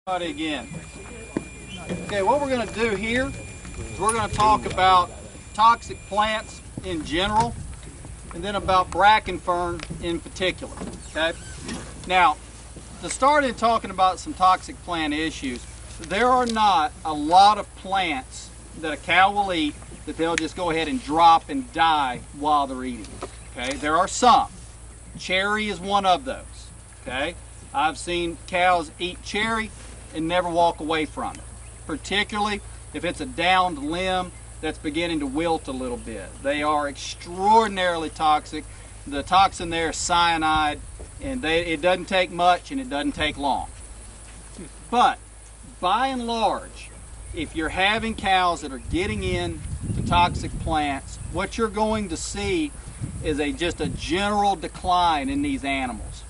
Again. Okay, what we're going to do here is we're going to talk about toxic plants in general and then about bracken fern in particular. Okay, now to start in talking about some toxic plant issues, there are not a lot of plants that a cow will eat that they'll just go ahead and drop and die while they're eating. Okay, there are some. Cherry is one of those. Okay, I've seen cows eat cherry and never walk away from it, particularly if it's a downed limb that's beginning to wilt a little bit. They are extraordinarily toxic. The toxin there is cyanide, and it doesn't take much and it doesn't take long. But by and large, if you're having cows that are getting in to toxic plants, what you're going to see is just a general decline in these animals.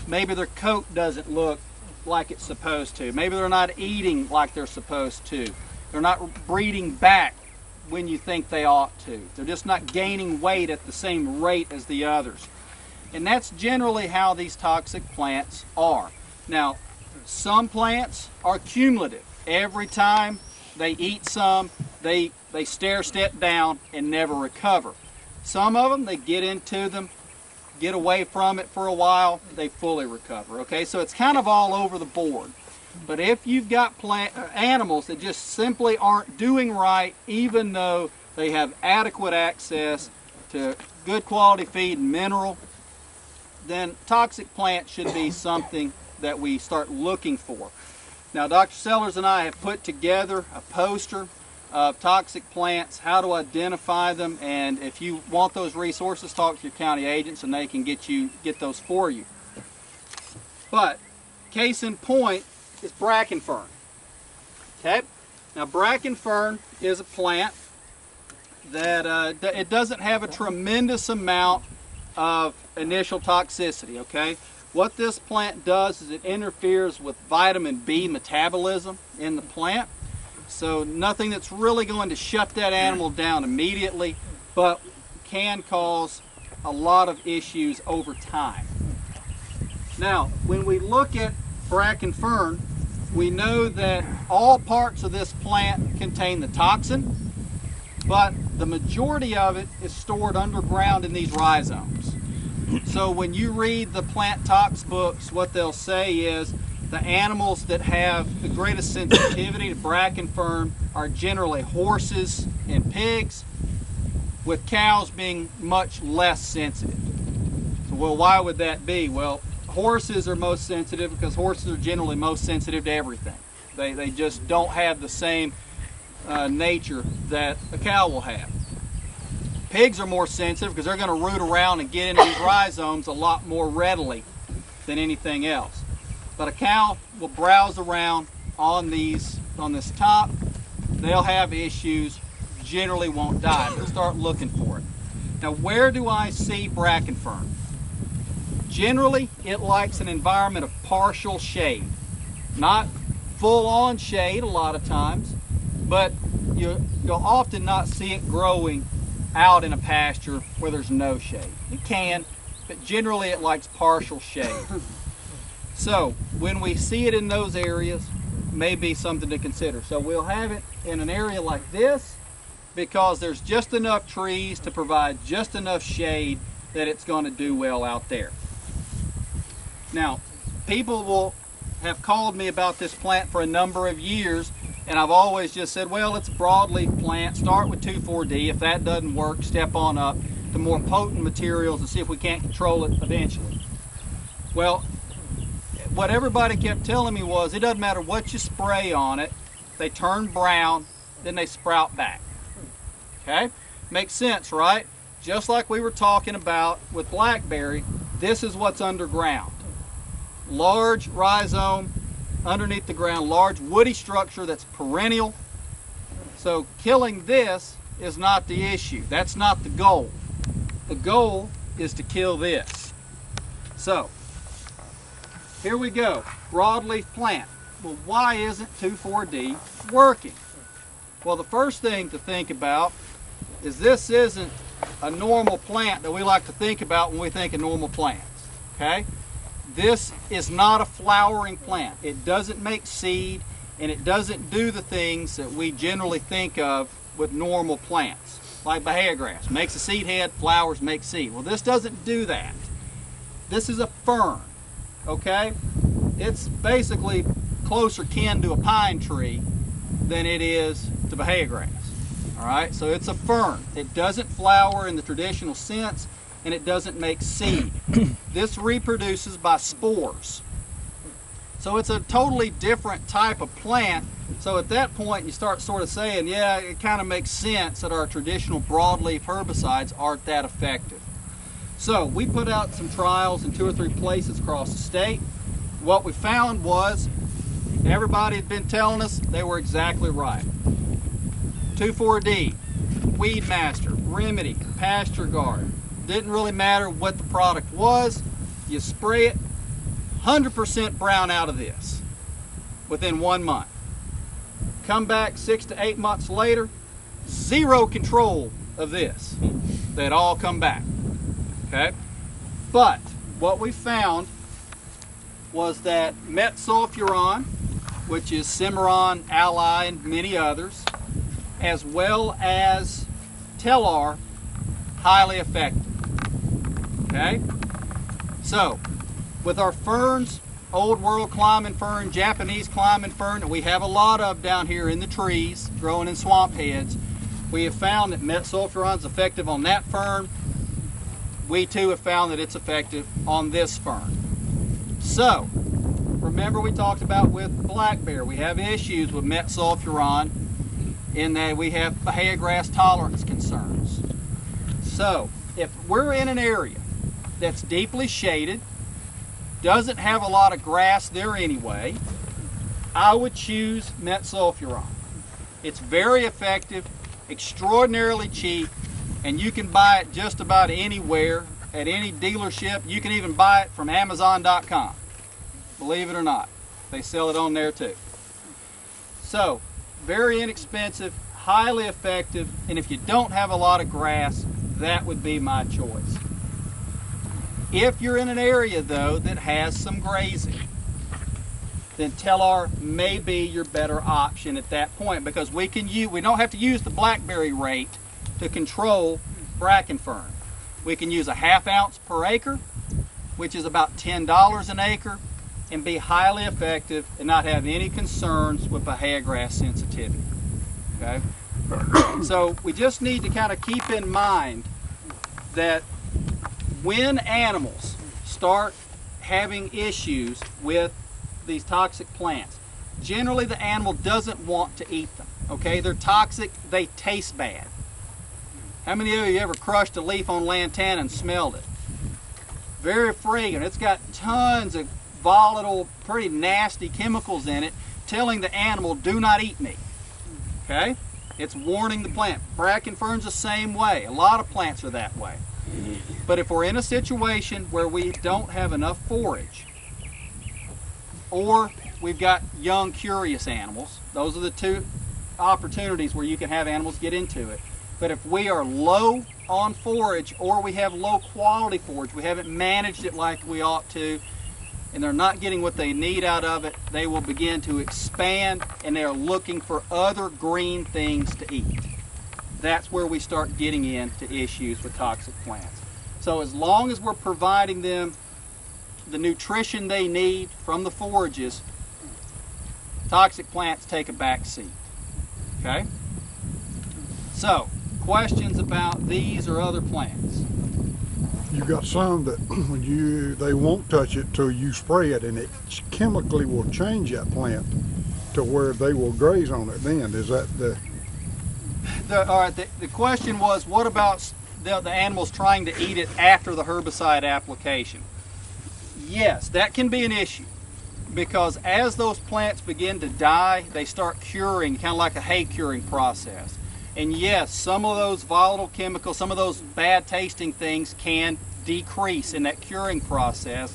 Maybe their coat doesn't look like it's supposed to. Maybe they're not eating like they're supposed to. They're not breeding back when you think they ought to. They're just not gaining weight at the same rate as the others. And that's generally how these toxic plants are. Now, some plants are cumulative. Every time they eat some, they stair-step down and never recover. Some of them, they get into them, get away from it for a while, they fully recover. Okay, so it's kind of all over the board. But if you've got animals that just simply aren't doing right, even though they have adequate access to good quality feed and mineral, then toxic plants should be something that we start looking for. Now, Dr. Sellers and I have put together a poster of toxic plants, how to identify them, and if you want those resources, talk to your county agents and they can get those for you. But case in point is bracken fern. Okay, now bracken fern is a plant that it doesn't have a tremendous amount of initial toxicity. Okay, what this plant does is it interferes with vitamin B metabolism in the plant. So nothing that's really going to shut that animal down immediately, but can cause a lot of issues over time. Now, when we look at bracken fern, we know that all parts of this plant contain the toxin, but the majority of it is stored underground in these rhizomes. So when you read the plant tox books, what they'll say is the animals that have the greatest sensitivity to bracken fern are generally horses and pigs, with cows being much less sensitive. So, well, why would that be? Well, horses are most sensitive because horses are generally most sensitive to everything. They just don't have the same nature that a cow will have. Pigs are more sensitive because they're going to root around and get into these rhizomes a lot more readily than anything else. But a cow will browse around on this top. They'll have issues, generally won't die, but start looking for it. Now, where do I see bracken fern? Generally, it likes an environment of partial shade. Not full-on shade a lot of times, but you'll often not see it growing out in a pasture where there's no shade. It can, but generally it likes partial shade. So when we see it in those areas, may be something to consider. So we'll have it in an area like this because there's just enough trees to provide just enough shade that it's going to do well out there. Now, people will have called me about this plant for a number of years, and I've always just said, well, it's a broadleaf plant. Start with 2,4-D. If that doesn't work, step on up to more potent materials and see if we can't control it eventually. Well, what everybody kept telling me was it doesn't matter what you spray on it, they turn brown, then they sprout back. Okay? Makes sense, right? Just like we were talking about with blackberry, this is what's underground. Large rhizome underneath the ground, large woody structure that's perennial. So killing this is not the issue. That's not the goal. The goal is to kill this. So, here we go, broadleaf plant. Well, why isn't 2,4-D working? Well, the first thing to think about is this isn't a normal plant that we like to think about when we think of normal plants, okay? This is not a flowering plant. It doesn't make seed, and it doesn't do the things that we generally think of with normal plants, like Bahia grass. Makes a seed head, flowers, make seed. Well, this doesn't do that. This is a fern, okay? It's basically closer kin to a pine tree than it is to Bahia grass. All right, so it's a fern. It doesn't flower in the traditional sense, and it doesn't make seed. This reproduces by spores. So it's a totally different type of plant. So at that point, you start sort of saying, yeah, it kind of makes sense that our traditional broadleaf herbicides aren't that effective. So we put out some trials in 2 or 3 places across the state. What we found was everybody had been telling us they were exactly right. 2,4-D, Weed Master, Remedy, Pasture Guard. Didn't really matter what the product was. You spray it, 100% brown out of this within 1 month. Come back 6 to 8 months later, zero control of this. They'd all come back. Okay? But what we found was that metsulfuron, which is Cimarron, Ally, and many others, as well as Telar, highly effective. Okay? So, with our ferns, old world climbing fern, Japanese climbing fern that we have a lot of down here in the trees, growing in swamp heads, we have found that metsulfuron is effective on that fern. We too have found that it's effective on this fern. So, remember we talked about with black bear, we have issues with metsulfuron in that we have Bahia grass tolerance concerns. So, if we're in an area that's deeply shaded, doesn't have a lot of grass there anyway, I would choose metsulfuron. It's very effective, extraordinarily cheap, and you can buy it just about anywhere at any dealership. You can even buy it from Amazon.com. Believe it or not, they sell it on there too. So, very inexpensive, highly effective, and if you don't have a lot of grass, that would be my choice. If you're in an area though that has some grazing, then Telar may be your better option at that point, because we don't have to use the blackberry rate to control bracken fern. We can use a 1/2 ounce per acre, which is about $10 an acre, and be highly effective and not have any concerns with Bahia grass sensitivity. Okay? So we just need to kind of keep in mind that when animals start having issues with these toxic plants, generally the animal doesn't want to eat them. Okay, they're toxic, they taste bad. How many of you ever crushed a leaf on Lantana and smelled it? Very fragrant. It's got tons of volatile, pretty nasty chemicals in it, telling the animal, do not eat me. Okay? It's warning the plant. Bracken fern's the same way. A lot of plants are that way. But if we're in a situation where we don't have enough forage, or we've got young, curious animals, those are the two opportunities where you can have animals get into it. But if we are low on forage, or we have low quality forage, we haven't managed it like we ought to, and they're not getting what they need out of it, they will begin to expand, and they're looking for other green things to eat. That's where we start getting into issues with toxic plants. So as long as we're providing them the nutrition they need from the forages, toxic plants take a back seat. Okay? So, questions about these or other plants? You got some that they won't touch it till you spray it, and it chemically will change that plant to where they will graze on it then. Is that all right, the question was, what about the animals trying to eat it after the herbicide application? Yes, that can be an issue, because as those plants begin to die, they start curing, kind of like a hay curing process. And yes, some of those volatile chemicals, some of those bad tasting things can decrease in that curing process.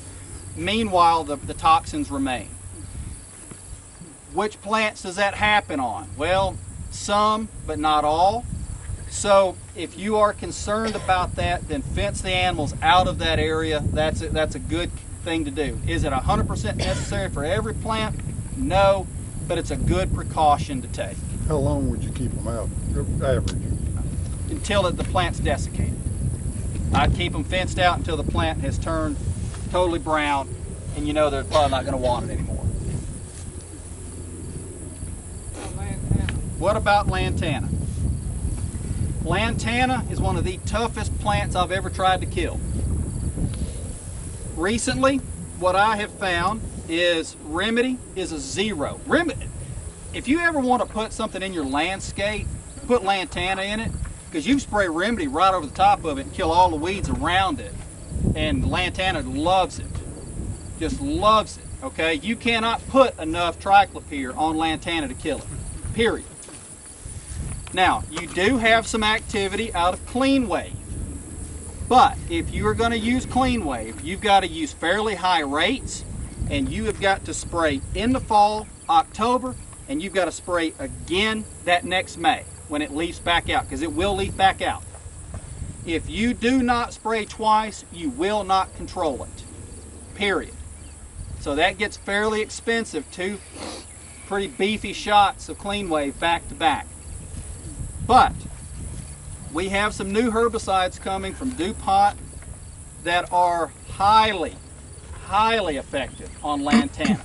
Meanwhile, the toxins remain. Which plants does that happen on? Well, some, but not all. So if you are concerned about that, then fence the animals out of that area. That's a good thing to do. Is it 100% necessary for every plant? No, but it's a good precaution to take. How long would you keep them out, average? Until the plant's desiccated. I'd keep them fenced out until the plant has turned totally brown and you know they're probably not going to want it anymore. What about Lantana? Lantana is one of the toughest plants I've ever tried to kill. Recently, what I have found is remedy is a 0. If you ever want to put something in your landscape, put Lantana in it, because you spray remedy right over the top of it and kill all the weeds around it. And Lantana loves it, just loves it, okay? You cannot put enough triclopyr on Lantana to kill it, period. Now, you do have some activity out of Clean Wave, but if you are going to use Clean Wave, you've got to use fairly high rates, and you have got to spray in the fall, October, and you've got to spray again that next May when it leaves back out, because it will leaf back out. If you do not spray twice, you will not control it, period. So that gets fairly expensive, 2 pretty beefy shots of Clean Wave back to back. But we have some new herbicides coming from DuPont that are highly, highly effective on Lantana.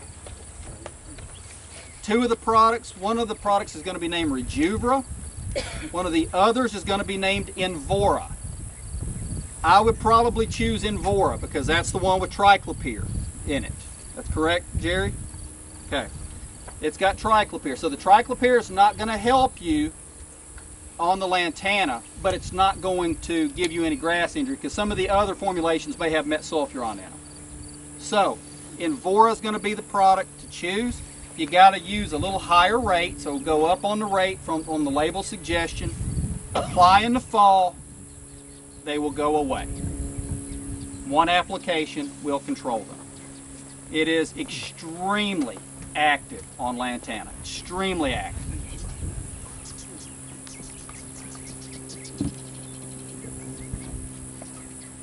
2 of the products, one of the products is going to be named Rejuvra, one of the others is going to be named Invora. I would probably choose Invora because that's the one with triclopyr in it. That's correct, Jerry? Okay. It's got triclopyr. So the triclopyr is not going to help you on the Lantana, but it's not going to give you any grass injury because some of the other formulations may have metsulfuron in them. So Invora is going to be the product to choose. You got to use a little higher rate, so go up on the rate on the label suggestion. Apply in the fall, they will go away. 1 application will control them. It is extremely active on Lantana, extremely active.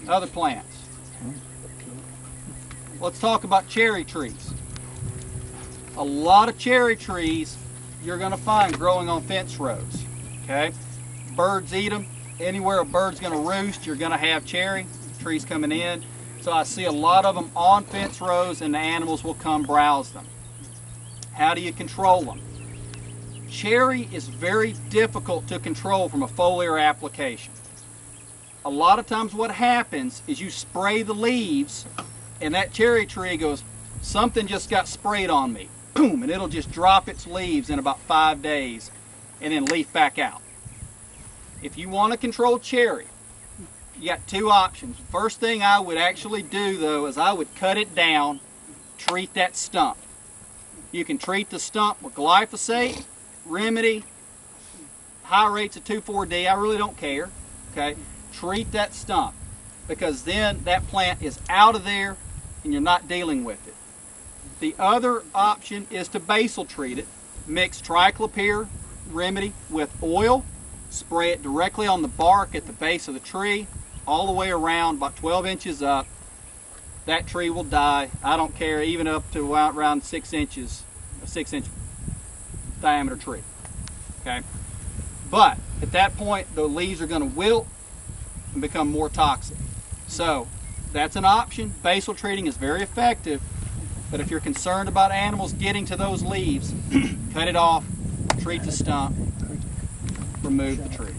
Other plants. Let's talk about cherry trees. A lot of cherry trees you're going to find growing on fence rows. Okay, birds eat them. Anywhere a bird's going to roost, you're going to have cherry trees coming in. So I see a lot of them on fence rows, and the animals will come browse them. How do you control them? Cherry is very difficult to control from a foliar application. A lot of times what happens is you spray the leaves and that cherry tree goes, something just got sprayed on me. Boom, and it'll just drop its leaves in about 5 days and then leaf back out. If you want to control cherry, you got 2 options. First thing I would actually do though is I would cut it down, treat that stump. You can treat the stump with glyphosate, remedy, high rates of 2,4-D, I really don't care. Okay, treat that stump because then that plant is out of there and you're not dealing with it. The other option is to basal treat it. Mix triclopyr remedy with oil, spray it directly on the bark at the base of the tree, all the way around, about 12 inches up. That tree will die. I don't care, even up to around 6 inches, a 6-inch diameter tree. Okay, but at that point, the leaves are going to wilt and become more toxic. So that's an option. Basal treating is very effective, but if you're concerned about animals getting to those leaves, cut it off, treat the stump, remove the tree.